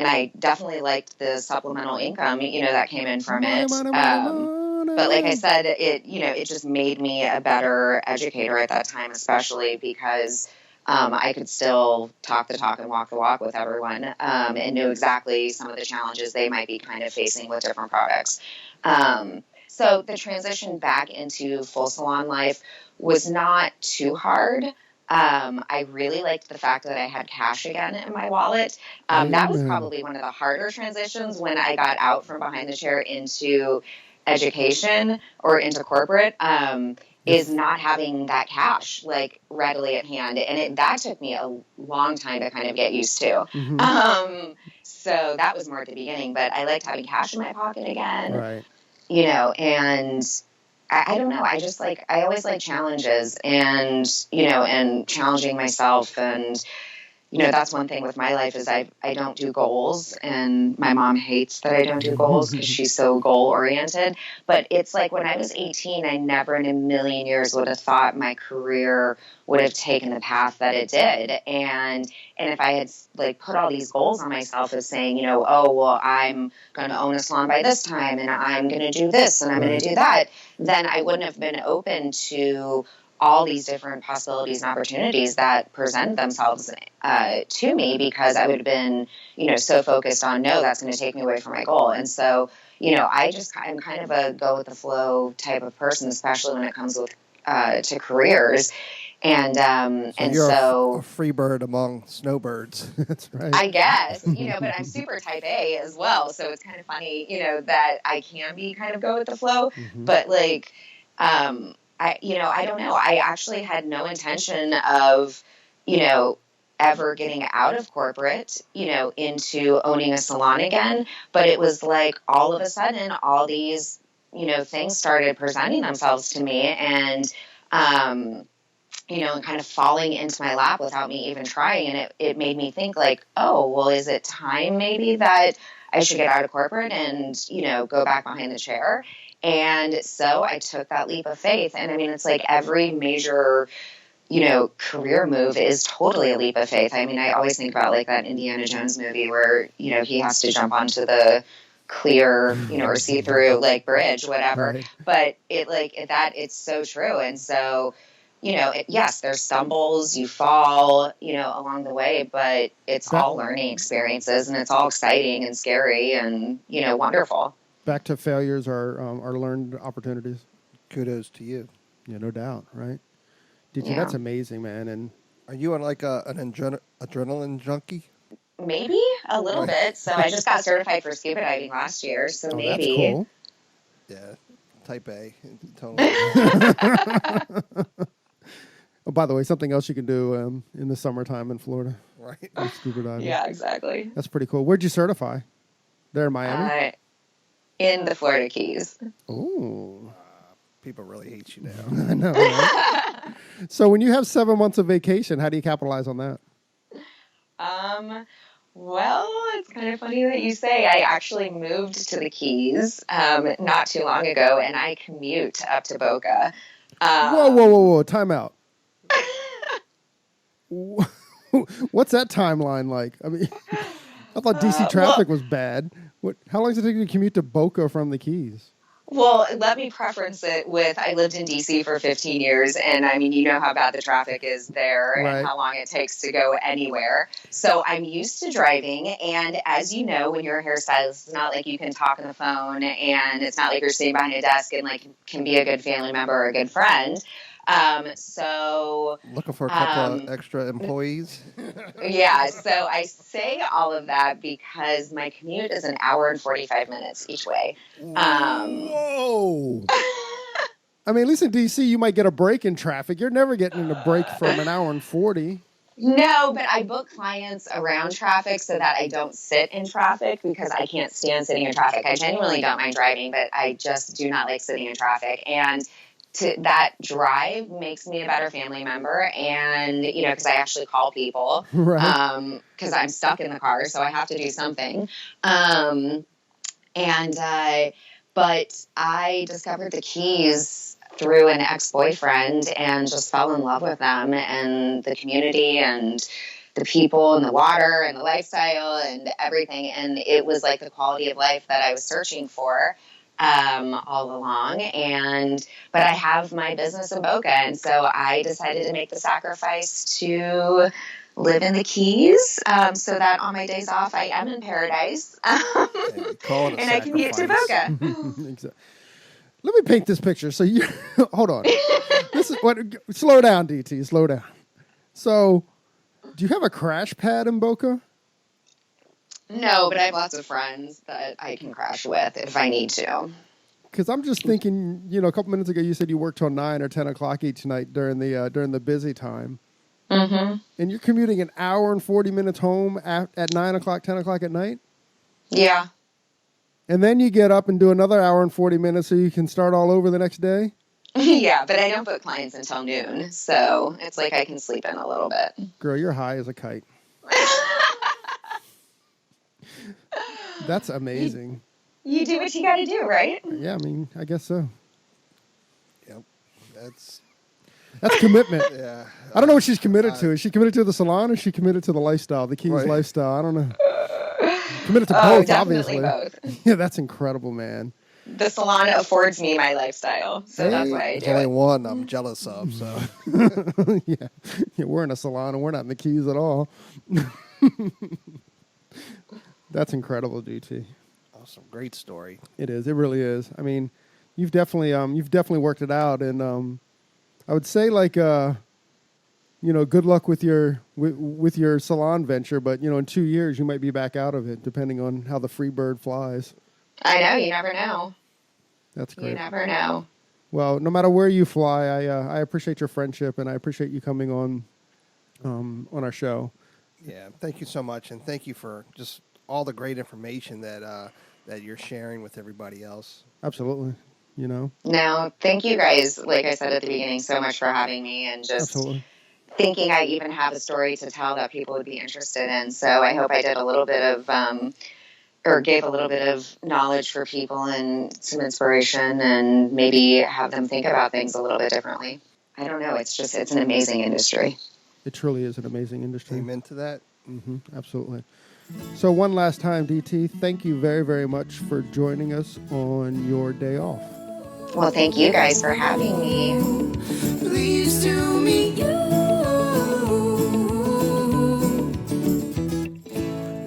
I definitely liked the supplemental income, that came in from it. But like I said, it just made me a better educator at that time, especially because I could still talk the talk and walk the walk with everyone, and knew exactly some of the challenges they might be kind of facing with different products. So the transition back into full salon life was not too hard. I really liked the fact that I had cash again in my wallet. That was probably one of the harder transitions when I got out from behind the chair into education or into corporate, is not having that cash like readily at hand. And that took me a long time to kind of get used to. Mm-hmm. So that was more at the beginning, but I liked having cash in my pocket again, Right. And I don't know. I always like challenges and challenging myself. And, that's one thing with my life is I don't do goals, and my mom hates that I don't do goals because she's so goal oriented. But it's like when I was 18, I never in a million years would have thought my career would have taken the path that it did. And if I had like put all these goals on myself as saying, oh, well, I'm going to own a salon by this time, and I'm going to do this, and I'm going to do that, then I wouldn't have been open to all these different possibilities and opportunities that present themselves to me, because I would have been, so focused on, no, that's going to take me away from my goal. And so, I'm kind of a go with the flow type of person, especially when it comes with to careers. And you're a free bird among snowbirds. That's right. I guess, but I'm super type A as well. So it's kind of funny, that I can be kind of go with the flow, but like, I don't know. I actually had no intention of, ever getting out of corporate, into owning a salon again. But it was like all of a sudden, all these, things started presenting themselves to me, and, and kind of falling into my lap without me even trying. And it made me think like, oh, well, is it time maybe that I should get out of corporate and, go back behind the chair? And so I took that leap of faith. And I mean, it's like every major, career move is totally a leap of faith. I mean, I always think about like that Indiana Jones movie where, he has to jump onto the clear, or see-through like bridge, whatever. Right. But it's so true. And so, yes, there's stumbles, you fall, along the way, but it's all learning experiences, and it's all exciting and scary and, wonderful. Back to failures are learned opportunities. Kudos to you. Yeah, no doubt, right? Dete, Yeah. that's amazing, man. And Are you on like an adrenaline junkie? Maybe a little bit. So I just got certified for scuba diving last year. So maybe. That's cool. Yeah, type A. Totally. Oh, by the way, something else you can do in the summertime in Florida. Right. Scuba diving. Yeah, exactly. That's pretty cool. Where'd you certify? There in Miami? In the Florida Keys. Ooh. People really hate you now. I know, right? So when you have 7 months of vacation, how do you capitalize on that? Well, it's kind of funny that you say. I actually moved to the Keys not too long ago, and I commute up to Boca. Whoa. Time out. What's that timeline like? I mean, I thought DC traffic was bad. How long does it take you to commute to Boca from the Keys? Well, let me preference it with I lived in D.C. for 15 years, and I mean, you know how bad the traffic is there and how long it takes to go anywhere. So I'm used to driving, and as you know, when you're a hairstylist, it's not like you can talk on the phone, and it's not like you're sitting behind a desk and like can be a good family member or a good friend. So looking for a couple of extra employees. Yeah, so I say all of that because my commute is an hour and 45 minutes each way. Whoa! I mean, at least in DC, you might get a break in traffic. You're never getting a break from an hour and 40. No, but I book clients around traffic so that I don't sit in traffic because I can't stand sitting in traffic. I genuinely don't mind driving, but I just do not like sitting in traffic. And that drive makes me a better family member. And, because I actually call people Right. because I'm stuck in the car, so I have to do something. But I discovered the Keys through an ex-boyfriend and just fell in love with them and the community and the people and the water and the lifestyle and everything. And it was like the quality of life that I was searching for all along. But I have my business in Boca. And so I decided to make the sacrifice to live in the Keys so that on my days off, I am in paradise. Call it a and I can get to sacrifice. Boca. Exactly. Let me paint this picture. So you hold on. This is what. Slow down, DT. Slow down. So, do you have a crash pad in Boca? No, but I have lots of friends that I can crash with if I need to. Because I'm just thinking, a couple minutes ago you said you worked till 9 or 10 o'clock each night during the busy time. Mm-hmm. And you're commuting an hour and 40 minutes home at 9 o'clock, 10 o'clock at night? Yeah. And then you get up and do another hour and 40 minutes so you can start all over the next day? Yeah, but I don't book clients until noon, so it's like I can sleep in a little bit. Girl, you're high as a kite. That's amazing. You do what you got to do, right? Yeah, I mean, I guess so. Yep. That's commitment. yeah. I don't know what she's committed to. Is she committed to the salon or is she committed to the lifestyle, the Keys lifestyle? I don't know. Committed to both, definitely obviously. both. Yeah, that's incredible, man. The salon affords me my lifestyle, so that's why I There's do only it. one I'm jealous of. So Yeah, we're in a salon and we're not in the Keys at all. That's incredible, GT. awesome, great story. It is. It really is. I mean, you've definitely worked it out, and I would say good luck with your with your salon venture. But in 2 years you might be back out of it, depending on how the free bird flies. I know, you never know. That's great. You never know. Well, no matter where you fly, I appreciate your friendship, and I appreciate you coming on our show. Yeah, thank you so much, and thank you for just all the great information that you're sharing with everybody else. Absolutely. No, thank you guys, like I said at the beginning, so much for having me and just Absolutely. thinking I even have a story to tell that people would be interested in. So I hope I did a little bit of or gave a little bit of knowledge for people and some inspiration and maybe have them think about things a little bit differently. I don't know. It's an amazing industry. It truly is an amazing industry. Amen to that. Mm-hmm, absolutely. So one last time, DT, thank you very, very much for joining us on your day off. Well, thank you guys for having me. Please do me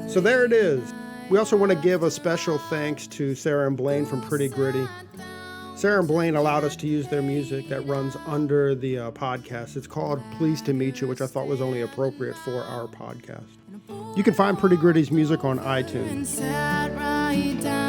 So there it is. We also want to give a special thanks to Sarah and Blaine from Pretty Gritty. Sarah and Blaine allowed us to use their music that runs under the podcast. It's called Pleased to Meet You, which I thought was only appropriate for our podcast. You can find Pretty Gritty's music on iTunes. sat right down.